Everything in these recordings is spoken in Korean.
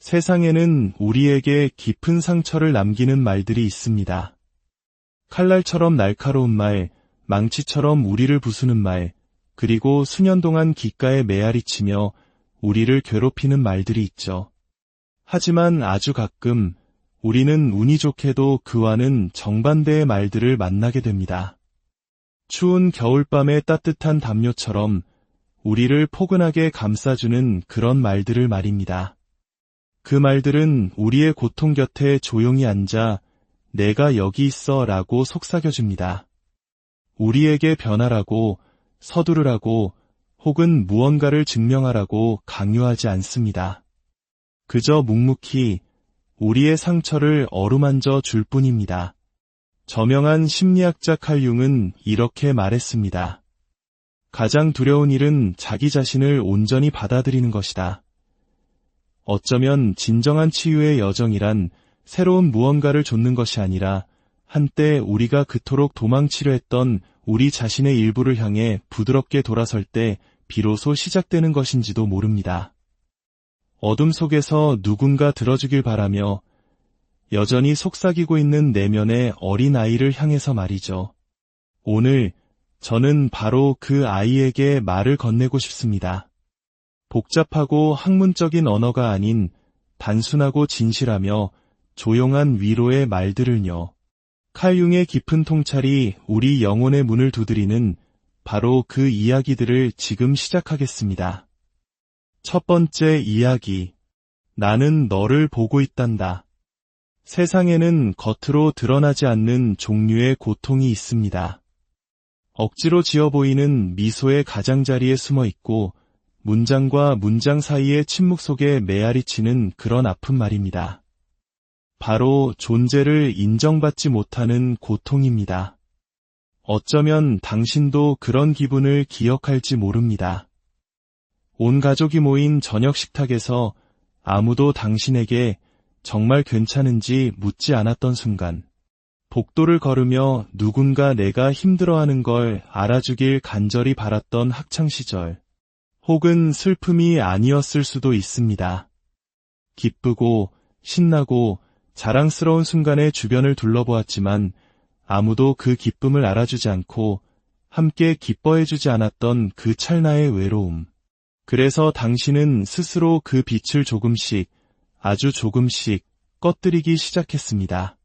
세상에는 우리에게 깊은 상처를 남기는 말들이 있습니다. 칼날처럼 날카로운 말, 망치처럼 우리를 부수는 말, 그리고 수년 동안 귓가에 메아리치며 우리를 괴롭히는 말들이 있죠. 하지만 아주 가끔 우리는 운이 좋게도 그와는 정반대의 말들을 만나게 됩니다. 추운 겨울밤의 따뜻한 담요처럼 우리를 포근하게 감싸주는 그런 말들을 말입니다. 그 말들은 우리의 고통 곁에 조용히 앉아 내가 여기 있어 라고 속삭여줍니다. 우리에게 변하라고, 서두르라고, 혹은 무언가를 증명하라고 강요하지 않습니다. 그저 묵묵히 우리의 상처를 어루만져 줄 뿐입니다. 저명한 심리학자 칼 융은 이렇게 말했습니다. 가장 두려운 일은 자기 자신을 온전히 받아들이는 것이다. 어쩌면 진정한 치유의 여정이란 새로운 무언가를 좇는 것이 아니라 한때 우리가 그토록 도망치려 했던 우리 자신의 일부를 향해 부드럽게 돌아설 때 비로소 시작되는 것인지도 모릅니다. 어둠 속에서 누군가 들어주길 바라며 여전히 속삭이고 있는 내면의 어린 아이를 향해서 말이죠. 오늘 저는 바로 그 아이에게 말을 건네고 싶습니다. 복잡하고 학문적인 언어가 아닌 단순하고 진실하며 조용한 위로의 말들을요. 칼 융의 깊은 통찰이 우리 영혼의 문을 두드리는 바로 그 이야기들을 지금 시작하겠습니다. 첫 번째 이야기. 나는 너를 보고 있단다. 세상에는 겉으로 드러나지 않는 종류의 고통이 있습니다. 억지로 지어 보이는 미소의 가장자리에 숨어 있고 문장과 문장 사이의 침묵 속에 메아리치는 그런 아픈 말입니다. 바로 존재를 인정받지 못하는 고통입니다. 어쩌면 당신도 그런 기분을 기억할지 모릅니다. 온 가족이 모인 저녁 식탁에서 아무도 당신에게 정말 괜찮은지 묻지 않았던 순간, 복도를 걸으며 누군가 내가 힘들어하는 걸 알아주길 간절히 바랐던 학창시절, 혹은 슬픔이 아니었을 수도 있습니다. 기쁘고 신나고 자랑스러운 순간에 주변을 둘러보았지만 아무도 그 기쁨을 알아주지 않고 함께 기뻐해주지 않았던 그 찰나의 외로움. 그래서 당신은 스스로 그 빛을 조금씩, 아주 조금씩 꺼뜨리기 시작했습니다.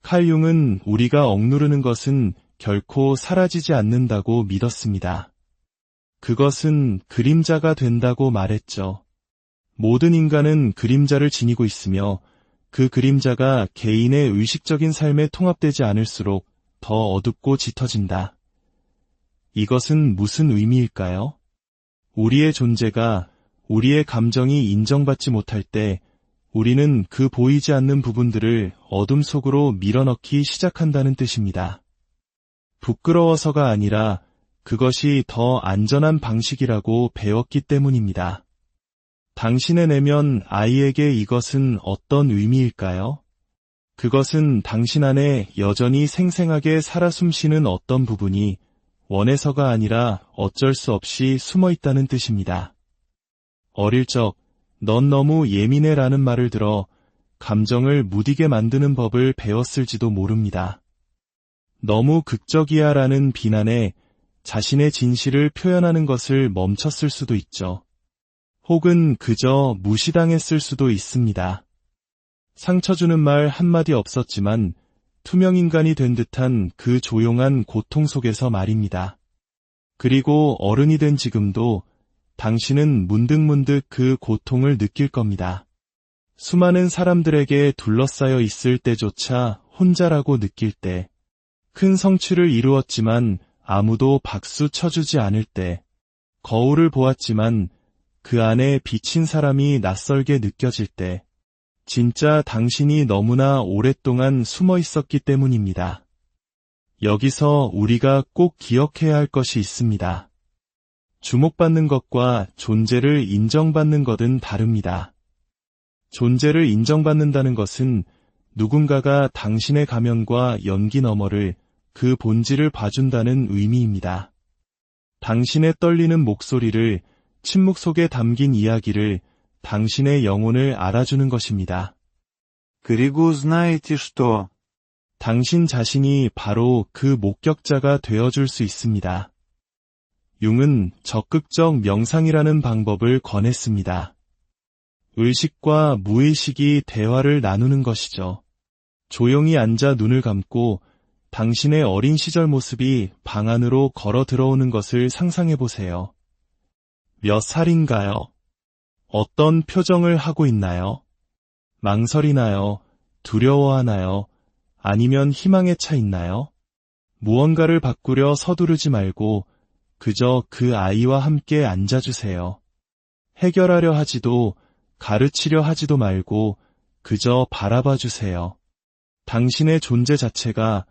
칼 융은 우리가 억누르는 것은 결코 사라지지 않는다고 믿었습니다. 그것은 그림자가 된다고 말했죠. 모든 인간은 그림자를 지니고 있으며 그 그림자가 개인의 의식적인 삶에 통합되지 않을수록 더 어둡고 짙어진다. 이것은 무슨 의미일까요? 우리의 존재가, 우리의 감정이 인정받지 못할 때 우리는 그 보이지 않는 부분들을 어둠 속으로 밀어넣기 시작한다는 뜻입니다. 부끄러워서가 아니라 그것이 더 안전한 방식이라고 배웠기 때문입니다. 당신의 내면 아이에게 이것은 어떤 의미일까요? 그것은 당신 안에 여전히 생생하게 살아 숨쉬는 어떤 부분이 원해서가 아니라 어쩔 수 없이 숨어 있다는 뜻입니다. 어릴 적, 넌 너무 예민해 라는 말을 들어 감정을 무디게 만드는 법을 배웠을지도 모릅니다. 너무 극적이야 라는 비난에 자신의 진실을 표현하는 것을 멈췄을 수도 있죠. 혹은 그저 무시당했을 수도 있습니다. 상처 주는 말 한마디 없었지만 투명인간이 된 듯한 그 조용한 고통 속에서 말입니다. 그리고 어른이 된 지금도 당신은 문득문득 그 고통을 느낄 겁니다. 수많은 사람들에게 둘러싸여 있을 때조차 혼자라고 느낄 때, 큰 성취를 이루었지만 아무도 박수 쳐주지 않을 때, 거울을 보았지만 그 안에 비친 사람이 낯설게 느껴질 때, 진짜 당신이 너무나 오랫동안 숨어 있었기 때문입니다. 여기서 우리가 꼭 기억해야 할 것이 있습니다. 주목받는 것과 존재를 인정받는 것은 다릅니다. 존재를 인정받는다는 것은 누군가가 당신의 가면과 연기 너머를 그 본질을 봐준다는 의미입니다. 당신의 떨리는 목소리를, 침묵 속에 담긴 이야기를 당신의 영혼을 알아주는 것입니다. 그리고 узнаете, что 당신 자신이 바로 그 목격자가 되어줄 수 있습니다. 융은 적극적 명상이라는 방법을 권했습니다. 의식과 무의식이 대화를 나누는 것이죠. 조용히 앉아 눈을 감고 당신의 어린 시절 모습이 방 안으로 걸어 들어오는 것을 상상해 보세요. 몇 살인가요? 어떤 표정을 하고 있나요? 망설이나요? 두려워하나요? 아니면 희망에 차 있나요? 무언가를 바꾸려 서두르지 말고 그저 그 아이와 함께 앉아주세요. 해결하려 하지도 가르치려 하지도 말고 그저 바라봐 주세요. 당신의 존재 자체가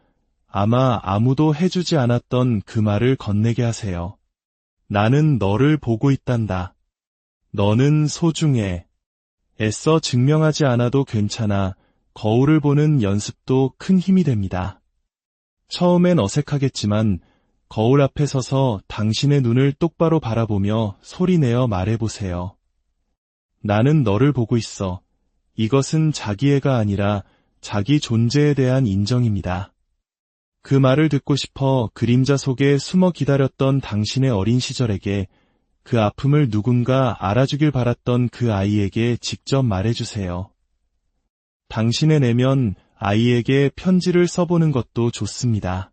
아마 아무도 해주지 않았던 그 말을 건네게 하세요. 나는 너를 보고 있단다. 너는 소중해. 애써 증명하지 않아도 괜찮아. 거울을 보는 연습도 큰 힘이 됩니다. 처음엔 어색하겠지만 거울 앞에 서서 당신의 눈을 똑바로 바라보며 소리내어 말해보세요. 나는 너를 보고 있어. 이것은 자기애가 아니라 자기 존재에 대한 인정입니다. 그 말을 듣고 싶어 그림자 속에 숨어 기다렸던 당신의 어린 시절에게 그 아픔을 누군가 알아주길 바랐던 그 아이에게 직접 말해주세요. 당신의 내면 아이에게 편지를 써보는 것도 좋습니다.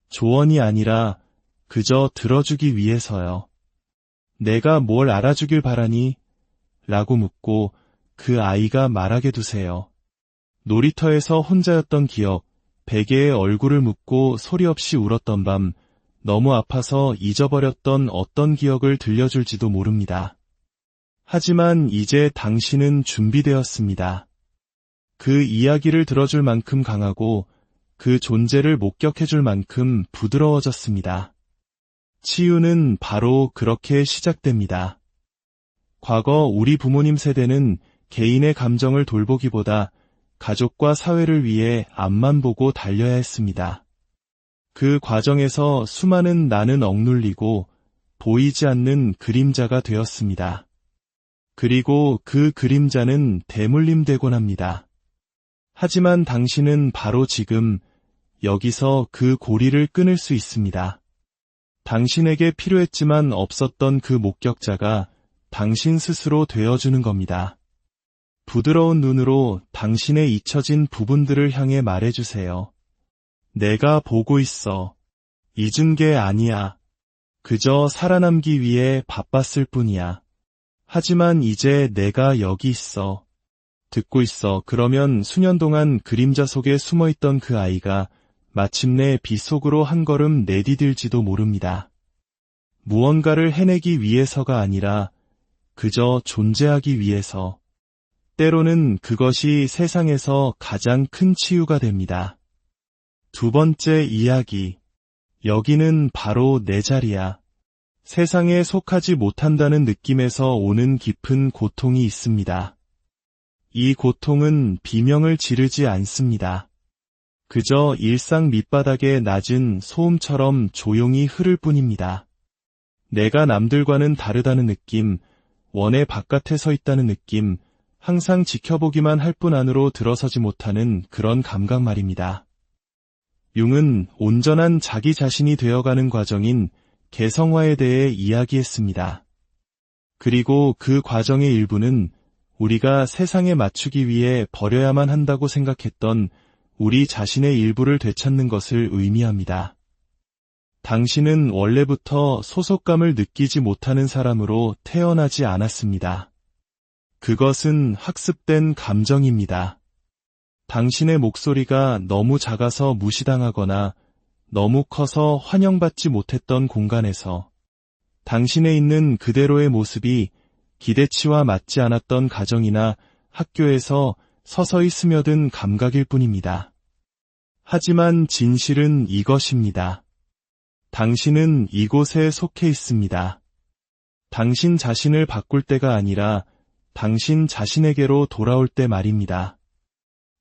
조언이 아니라 그저 들어주기 위해서요. 내가 뭘 알아주길 바라니? 라고 묻고 그 아이가 말하게 두세요. 놀이터에서 혼자였던 기억, 베개의 얼굴을 묻고 소리 없이 울었던 밤, 너무 아파서 잊어버렸던 어떤 기억을 들려줄지도 모릅니다. 하지만 이제 당신은 준비되었습니다. 그 이야기를 들어줄 만큼 강하고 그 존재를 목격해줄 만큼 부드러워졌습니다. 치유는 바로 그렇게 시작됩니다. 과거 우리 부모님 세대는 개인의 감정을 돌보기보다 가족과 사회를 위해 앞만 보고 달려야 했습니다. 그 과정에서 수많은 나는 억눌리고 보이지 않는 그림자가 되었습니다. 그리고 그 그림자는 대물림되곤 합니다. 하지만 당신은 바로 지금 여기서 그 고리를 끊을 수 있습니다. 당신에게 필요했지만 없었던 그 목격자가 당신 스스로 되어주는 겁니다. 부드러운 눈으로 당신의 잊혀진 부분들을 향해 말해주세요. 내가 보고 있어. 잊은 게 아니야. 그저 살아남기 위해 바빴을 뿐이야. 하지만 이제 내가 여기 있어. 듣고 있어. 그러면 수년 동안 그림자 속에 숨어있던 그 아이가 마침내 빛 속으로 한 걸음 내디딜지도 모릅니다. 무언가를 해내기 위해서가 아니라 그저 존재하기 위해서. 때로는 그것이 세상에서 가장 큰 치유가 됩니다. 두 번째 이야기. 여기는 바로 내 자리야. 세상에 속하지 못한다는 느낌에서 오는 깊은 고통이 있습니다. 이 고통은 비명을 지르지 않습니다. 그저 일상 밑바닥의 낮은 소음처럼 조용히 흐를 뿐입니다. 내가 남들과는 다르다는 느낌, 원의 바깥에 서 있다는 느낌, 항상 지켜보기만 할 뿐 안으로 들어서지 못하는 그런 감각 말입니다. 융은 온전한 자기 자신이 되어가는 과정인 개성화에 대해 이야기했습니다. 그리고 그 과정의 일부는 우리가 세상에 맞추기 위해 버려야만 한다고 생각했던 우리 자신의 일부를 되찾는 것을 의미합니다. 당신은 원래부터 소속감을 느끼지 못하는 사람으로 태어나지 않았습니다. 그것은 학습된 감정입니다. 당신의 목소리가 너무 작아서 무시당하거나 너무 커서 환영받지 못했던 공간에서 당신에 있는 그대로의 모습이 기대치와 맞지 않았던 가정이나 학교에서 서서히 스며든 감각일 뿐입니다. 하지만 진실은 이것입니다. 당신은 이곳에 속해 있습니다. 당신 자신을 바꿀 때가 아니라 당신 자신에게로 돌아올 때 말입니다.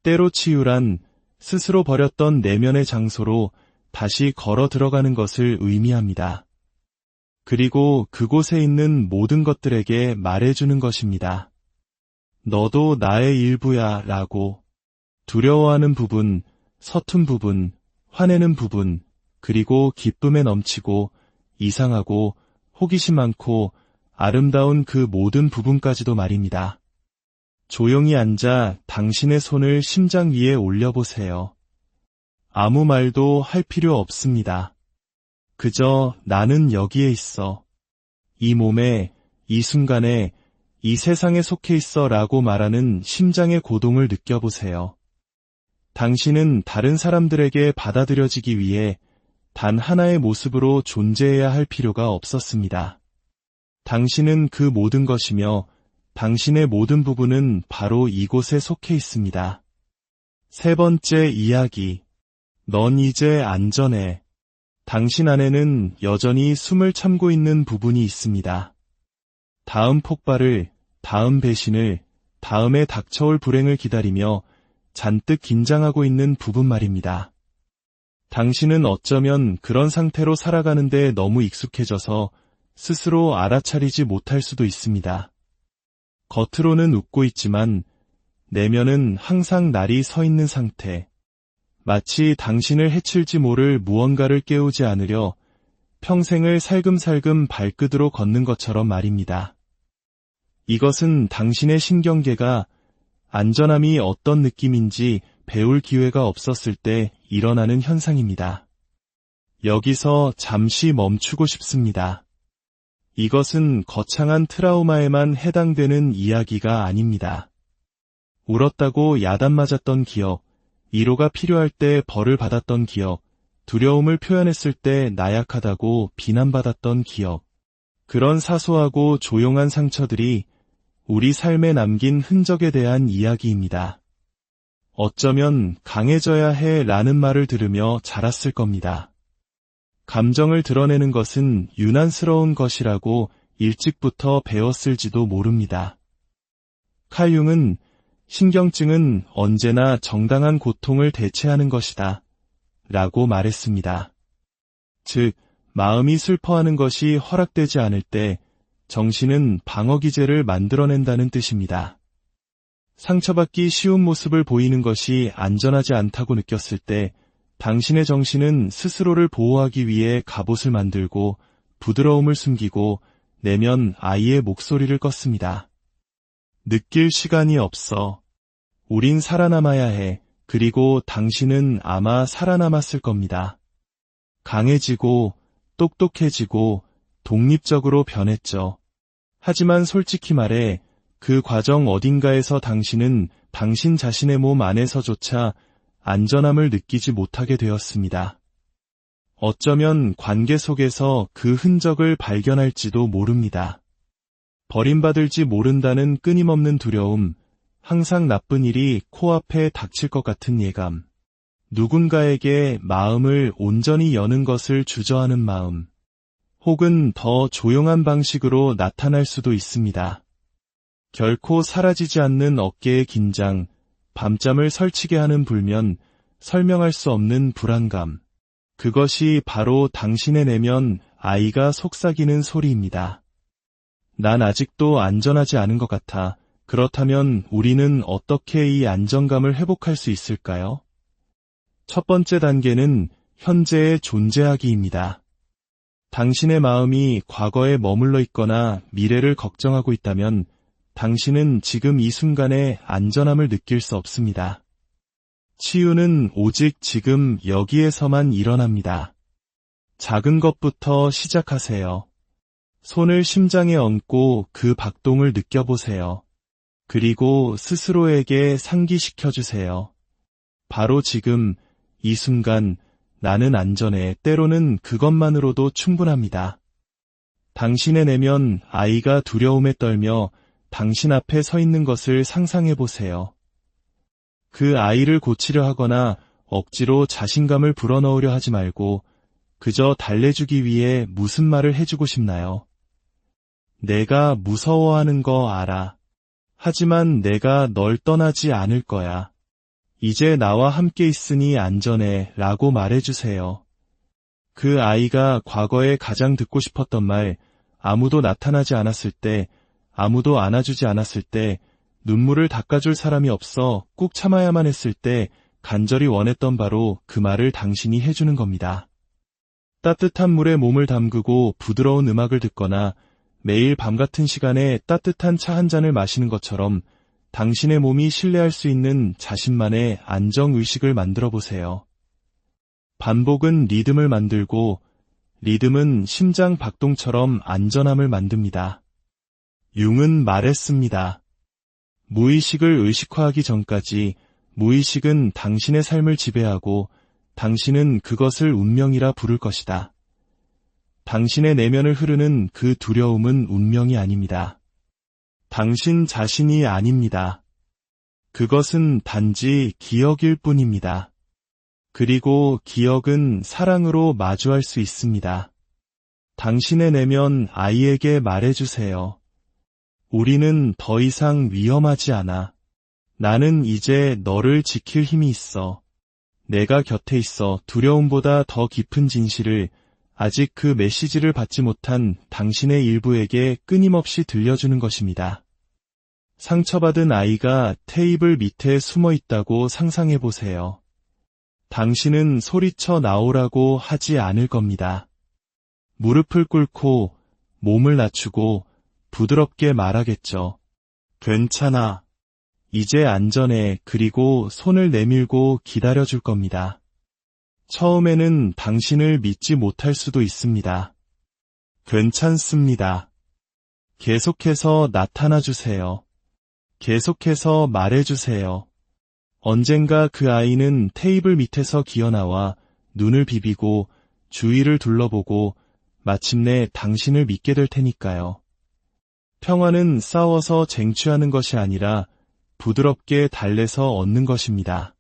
때로 치유란 스스로 버렸던 내면의 장소로 다시 걸어 들어가는 것을 의미합니다. 그리고 그곳에 있는 모든 것들에게 말해주는 것입니다. 너도 나의 일부야 라고. 두려워하는 부분, 서툰 부분, 화내는 부분, 그리고 기쁨에 넘치고 이상하고 호기심 많고 아름다운 그 모든 부분까지도 말입니다. 조용히 앉아 당신의 손을 심장 위에 올려보세요. 아무 말도 할 필요 없습니다. 그저 나는 여기에 있어. 이 몸에, 이 순간에, 이 세상에 속해 있어 라고 말하는 심장의 고동을 느껴보세요. 당신은 다른 사람들에게 받아들여지기 위해 단 하나의 모습으로 존재해야 할 필요가 없었습니다. 당신은 그 모든 것이며 당신의 모든 부분은 바로 이곳에 속해 있습니다. 세 번째 이야기. 넌 이제 안전해. 당신 안에는 여전히 숨을 참고 있는 부분이 있습니다. 다음 폭발을, 다음 배신을, 다음에 닥쳐올 불행을 기다리며 잔뜩 긴장하고 있는 부분 말입니다. 당신은 어쩌면 그런 상태로 살아가는데 너무 익숙해져서 스스로 알아차리지 못할 수도 있습니다. 겉으로는 웃고 있지만 내면은 항상 날이 서 있는 상태. 마치 당신을 해칠지 모를 무언가를 깨우지 않으려 평생을 살금살금 발끝으로 걷는 것처럼 말입니다. 이것은 당신의 신경계가 안전함이 어떤 느낌인지 배울 기회가 없었을 때 일어나는 현상입니다. 여기서 잠시 멈추고 싶습니다. 이것은 거창한 트라우마에만 해당되는 이야기가 아닙니다. 울었다고 야단 맞았던 기억, 위로가 필요할 때 벌을 받았던 기억, 두려움을 표현했을 때 나약하다고 비난받았던 기억. 그런 사소하고 조용한 상처들이 우리 삶에 남긴 흔적에 대한 이야기입니다. 어쩌면 강해져야 해 라는 말을 들으며 자랐을 겁니다. 감정을 드러내는 것은 유난스러운 것이라고 일찍부터 배웠을지도 모릅니다. 칼 융은 신경증은 언제나 정당한 고통을 대체하는 것이다 라고 말했습니다. 즉, 마음이 슬퍼하는 것이 허락되지 않을 때 정신은 방어기제를 만들어낸다는 뜻입니다. 상처받기 쉬운 모습을 보이는 것이 안전하지 않다고 느꼈을 때 당신의 정신은 스스로를 보호하기 위해 갑옷을 만들고 부드러움을 숨기고 내면 아이의 목소리를 껐습니다. 느낄 시간이 없어. 우린 살아남아야 해. 그리고 당신은 아마 살아남았을 겁니다. 강해지고 똑똑해지고 독립적으로 변했죠. 하지만 솔직히 말해 그 과정 어딘가에서 당신은 당신 자신의 몸 안에서조차 안전함을 느끼지 못하게 되었습니다. 어쩌면 관계 속에서 그 흔적을 발견할지도 모릅니다. 버림받을지 모른다는 끊임없는 두려움, 항상 나쁜 일이 코앞에 닥칠 것 같은 예감, 누군가에게 마음을 온전히 여는 것을 주저하는 마음, 혹은 더 조용한 방식으로 나타날 수도 있습니다. 결코 사라지지 않는 어깨의 긴장, 밤잠을 설치게 하는 불면, 설명할 수 없는 불안감. 그것이 바로 당신의 내면 아이가 속삭이는 소리입니다. 난 아직도 안전하지 않은 것 같아. 그렇다면 우리는 어떻게 이 안정감을 회복할 수 있을까요? 첫 번째 단계는 현재에 존재하기입니다. 당신의 마음이 과거에 머물러 있거나 미래를 걱정하고 있다면 당신은 지금 이 순간에 안전함을 느낄 수 없습니다. 치유는 오직 지금 여기에서만 일어납니다. 작은 것부터 시작하세요. 손을 심장에 얹고 그 박동을 느껴보세요. 그리고 스스로에게 상기시켜주세요. 바로 지금, 이 순간, 나는 안전해. 때로는 그것만으로도 충분합니다. 당신의 내면 아이가 두려움에 떨며 당신 앞에 서 있는 것을 상상해보세요. 그 아이를 고치려 하거나 억지로 자신감을 불어넣으려 하지 말고 그저 달래주기 위해 무슨 말을 해주고 싶나요? 내가 무서워하는 거 알아. 하지만 내가 널 떠나지 않을 거야. 이제 나와 함께 있으니 안전해 라고 말해주세요. 그 아이가 과거에 가장 듣고 싶었던 말, 아무도 나타나지 않았을 때, 아무도 안아주지 않았을 때, 눈물을 닦아줄 사람이 없어 꾹 참아야만 했을 때 간절히 원했던 바로 그 말을 당신이 해주는 겁니다. 따뜻한 물에 몸을 담그고 부드러운 음악을 듣거나 매일 밤 같은 시간에 따뜻한 차 한 잔을 마시는 것처럼 당신의 몸이 신뢰할 수 있는 자신만의 안정의식을 만들어 보세요. 반복은 리듬을 만들고 리듬은 심장 박동처럼 안전함을 만듭니다. 융은 말했습니다. 무의식을 의식화하기 전까지 무의식은 당신의 삶을 지배하고 당신은 그것을 운명이라 부를 것이다. 당신의 내면을 흐르는 그 두려움은 운명이 아닙니다. 당신 자신이 아닙니다. 그것은 단지 기억일 뿐입니다. 그리고 기억은 사랑으로 마주할 수 있습니다. 당신의 내면 아이에게 말해주세요. 우리는 더 이상 위험하지 않아. 나는 이제 너를 지킬 힘이 있어. 내가 곁에 있어. 두려움보다 더 깊은 진실을 아직 그 메시지를 받지 못한 당신의 일부에게 끊임없이 들려주는 것입니다. 상처받은 아이가 테이블 밑에 숨어 있다고 상상해 보세요. 당신은 소리쳐 나오라고 하지 않을 겁니다. 무릎을 꿇고 몸을 낮추고 부드럽게 말하겠죠. 괜찮아. 이제 안전해. 그리고 손을 내밀고 기다려줄 겁니다. 처음에는 당신을 믿지 못할 수도 있습니다. 괜찮습니다. 계속해서 나타나주세요. 계속해서 말해주세요. 언젠가 그 아이는 테이블 밑에서 기어나와 눈을 비비고 주위를 둘러보고 마침내 당신을 믿게 될 테니까요. 평화는 싸워서 쟁취하는 것이 아니라 부드럽게 달래서 얻는 것입니다.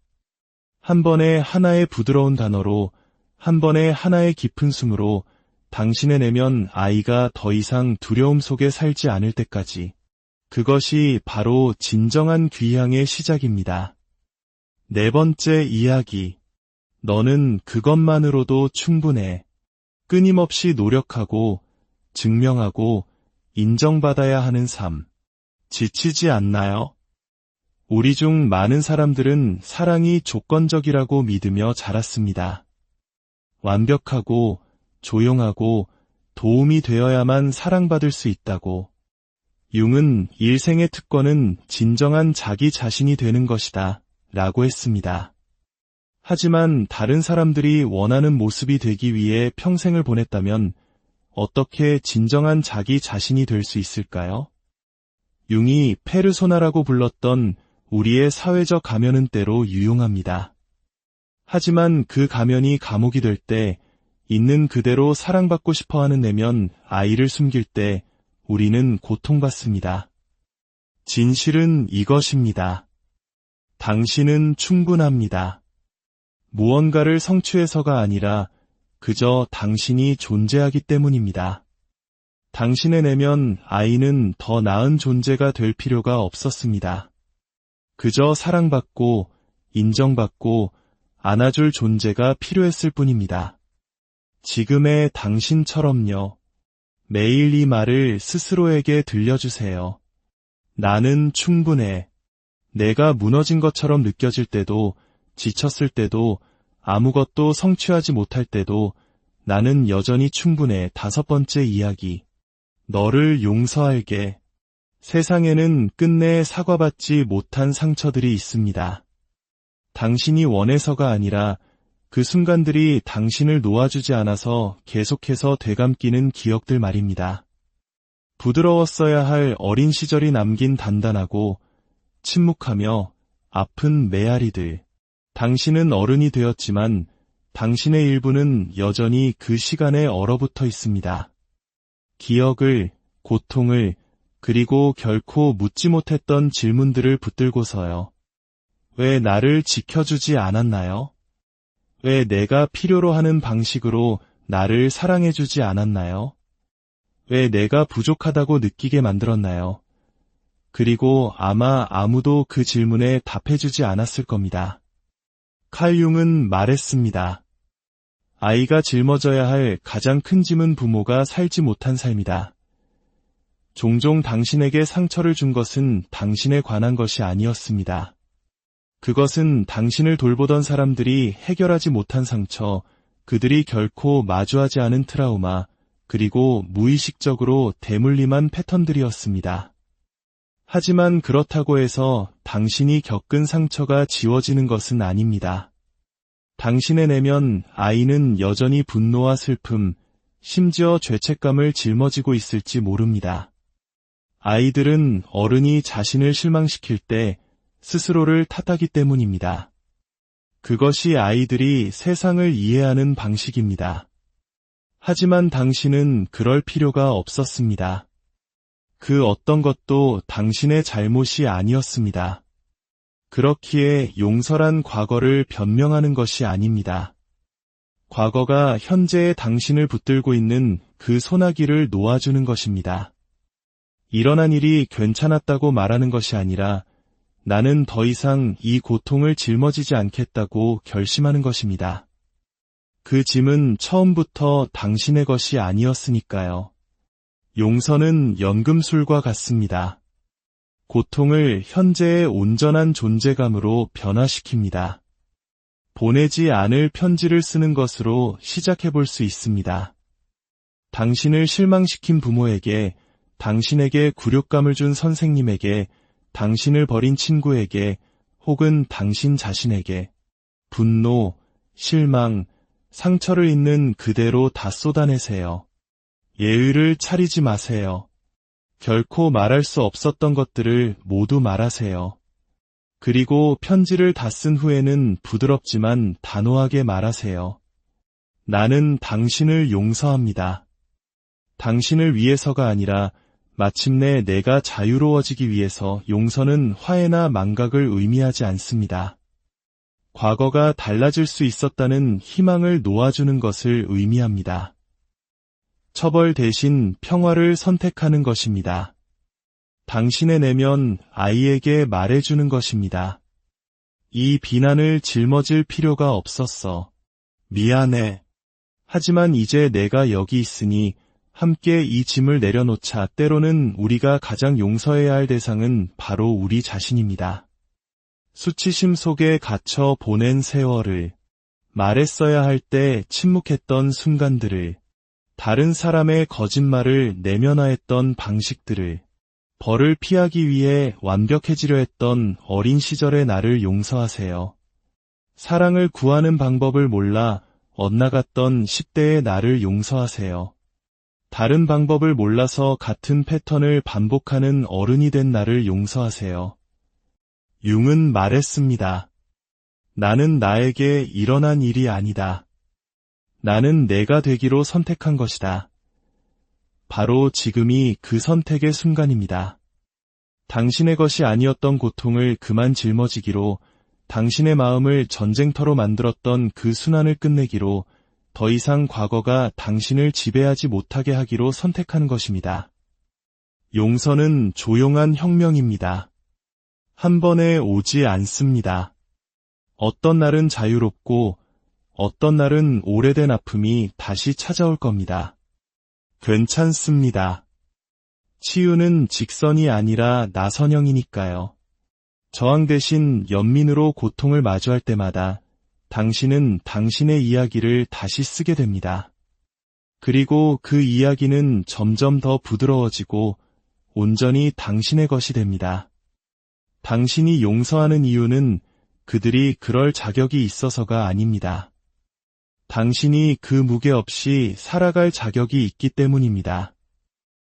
한 번에 하나의 부드러운 단어로, 한 번에 하나의 깊은 숨으로 당신의 내면 아이가 더 이상 두려움 속에 살지 않을 때까지. 그것이 바로 진정한 귀향의 시작입니다. 네 번째 이야기. 너는 그것만으로도 충분해. 끊임없이 노력하고 증명하고 인정받아야 하는 삶. 지치지 않나요? 우리 중 많은 사람들은 사랑이 조건적이라고 믿으며 자랐습니다. 완벽하고 조용하고 도움이 되어야만 사랑받을 수 있다고. 융은 일생의 특권은 진정한 자기 자신이 되는 것이다 라고 했습니다. 하지만 다른 사람들이 원하는 모습이 되기 위해 평생을 보냈다면 어떻게 진정한 자기 자신이 될 수 있을까요? 융이 페르소나라고 불렀던 우리의 사회적 가면은 때로 유용합니다. 하지만 그 가면이 감옥이 될 때, 있는 그대로 사랑받고 싶어하는 내면 아이를 숨길 때 우리는 고통받습니다. 진실은 이것입니다. 당신은 충분합니다. 무언가를 성취해서가 아니라 그저 당신이 존재하기 때문입니다. 당신의 내면 아이는 더 나은 존재가 될 필요가 없었습니다. 그저 사랑받고 인정받고 안아줄 존재가 필요했을 뿐입니다. 지금의 당신처럼요. 매일 이 말을 스스로에게 들려주세요. 나는 충분해. 내가 무너진 것처럼 느껴질 때도, 지쳤을 때도, 아무것도 성취하지 못할 때도 나는 여전히 충분해. 다섯 번째 이야기. 너를 용서할게. 세상에는 끝내 사과받지 못한 상처들이 있습니다. 당신이 원해서가 아니라 그 순간들이 당신을 놓아주지 않아서 계속해서 되감기는 기억들 말입니다. 부드러웠어야 할 어린 시절이 남긴 단단하고 침묵하며 아픈 메아리들. 당신은 어른이 되었지만 당신의 일부는 여전히 그 시간에 얼어붙어 있습니다. 기억을, 고통을, 그리고 결코 묻지 못했던 질문들을 붙들고서요. 왜 나를 지켜주지 않았나요? 왜 내가 필요로 하는 방식으로 나를 사랑해주지 않았나요? 왜 내가 부족하다고 느끼게 만들었나요? 그리고 아마 아무도 그 질문에 답해주지 않았을 겁니다. 칼 융은 말했습니다. 아이가 짊어져야 할 가장 큰 짐은 부모가 살지 못한 삶이다. 종종 당신에게 상처를 준 것은 당신에 관한 것이 아니었습니다. 그것은 당신을 돌보던 사람들이 해결하지 못한 상처, 그들이 결코 마주하지 않은 트라우마, 그리고 무의식적으로 대물림한 패턴들이었습니다. 하지만 그렇다고 해서 당신이 겪은 상처가 지워지는 것은 아닙니다. 당신의 내면 아이는 여전히 분노와 슬픔, 심지어 죄책감을 짊어지고 있을지 모릅니다. 아이들은 어른이 자신을 실망시킬 때 스스로를 탓하기 때문입니다. 그것이 아이들이 세상을 이해하는 방식입니다. 하지만 당신은 그럴 필요가 없었습니다. 그 어떤 것도 당신의 잘못이 아니었습니다. 그렇기에 용서란 과거를 변명하는 것이 아닙니다. 과거가 현재의 당신을 붙들고 있는 그 소나기를 놓아주는 것입니다. 일어난 일이 괜찮았다고 말하는 것이 아니라 나는 더 이상 이 고통을 짊어지지 않겠다고 결심하는 것입니다. 그 짐은 처음부터 당신의 것이 아니었으니까요. 용서는 연금술과 같습니다. 고통을 현재의 온전한 존재감으로 변화시킵니다. 보내지 않을 편지를 쓰는 것으로 시작해 볼 수 있습니다. 당신을 실망시킨 부모에게, 당신에게 굴욕감을 준 선생님에게, 당신을 버린 친구에게, 혹은 당신 자신에게 분노, 실망, 상처를 있는 그대로 다 쏟아내세요. 예의를 차리지 마세요. 결코 말할 수 없었던 것들을 모두 말하세요. 그리고 편지를 다 쓴 후에는 부드럽지만 단호하게 말하세요. 나는 당신을 용서합니다. 당신을 위해서가 아니라 마침내 내가 자유로워지기 위해서. 용서는 화해나 망각을 의미하지 않습니다. 과거가 달라질 수 있었다는 희망을 놓아주는 것을 의미합니다. 처벌 대신 평화를 선택하는 것입니다. 당신의 내면 아이에게 말해주는 것입니다. 이 비난을 짊어질 필요가 없었어. 미안해. 하지만 이제 내가 여기 있으니 함께 이 짐을 내려놓자. 때로는 우리가 가장 용서해야 할 대상은 바로 우리 자신입니다. 수치심 속에 갇혀 보낸 세월을, 말했어야 할 때 침묵했던 순간들을, 다른 사람의 거짓말을 내면화했던 방식들을, 벌을 피하기 위해 완벽해지려 했던 어린 시절의 나를 용서하세요. 사랑을 구하는 방법을 몰라 엇나갔던 10대의 나를 용서하세요. 다른 방법을 몰라서 같은 패턴을 반복하는 어른이 된 나를 용서하세요. 융은 말했습니다. 나는 나에게 일어난 일이 아니다. 나는 내가 되기로 선택한 것이다. 바로 지금이 그 선택의 순간입니다. 당신의 것이 아니었던 고통을 그만 짊어지기로, 당신의 마음을 전쟁터로 만들었던 그 순환을 끝내기로, 더 이상 과거가 당신을 지배하지 못하게 하기로 선택하는 것입니다. 용서는 조용한 혁명입니다. 한 번에 오지 않습니다. 어떤 날은 자유롭고 어떤 날은 오래된 아픔이 다시 찾아올 겁니다. 괜찮습니다. 치유는 직선이 아니라 나선형이니까요. 저항 대신 연민으로 고통을 마주할 때마다 당신은 당신의 이야기를 다시 쓰게 됩니다. 그리고 그 이야기는 점점 더 부드러워지고 온전히 당신의 것이 됩니다. 당신이 용서하는 이유는 그들이 그럴 자격이 있어서가 아닙니다. 당신이 그 무게 없이 살아갈 자격이 있기 때문입니다.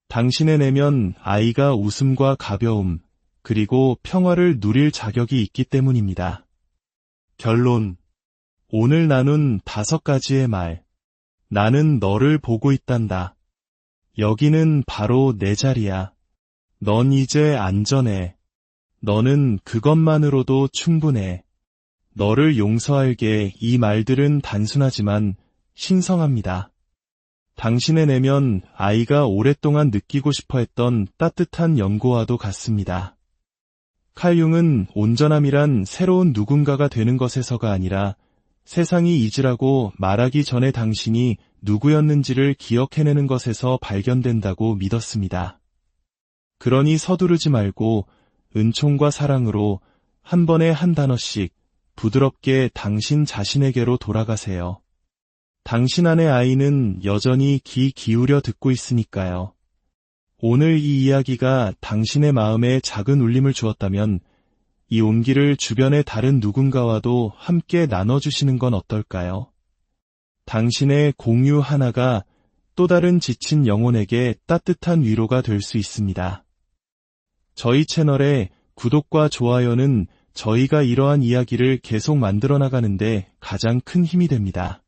당신의 내면 아이가 웃음과 가벼움, 그리고 평화를 누릴 자격이 있기 때문입니다. 결론. 오늘 나눈 5가지의 말. 나는 너를 보고 있단다. 여기는 바로 내 자리야. 넌 이제 안전해. 너는 그것만으로도 충분해. 너를 용서할게. 이 말들은 단순하지만 신성합니다. 당신의 내면 아이가 오랫동안 느끼고 싶어 했던 따뜻한 연고와도 같습니다. 칼 융은 온전함이란 새로운 누군가가 되는 것에서가 아니라 세상이 잊으라고 말하기 전에 당신이 누구였는지를 기억해내는 것에서 발견된다고 믿었습니다. 그러니 서두르지 말고 은총과 사랑으로 한 번에 한 단어씩 부드럽게 당신 자신에게로 돌아가세요. 당신 안의 아이는 여전히 귀 기울여 듣고 있으니까요. 오늘 이 이야기가 당신의 마음에 작은 울림을 주었다면 이 온기를 주변의 다른 누군가와도 함께 나눠주시는 건 어떨까요? 당신의 공유 하나가 또 다른 지친 영혼에게 따뜻한 위로가 될 수 있습니다. 저희 채널의 구독과 좋아요는 저희가 이러한 이야기를 계속 만들어 나가는데 가장 큰 힘이 됩니다.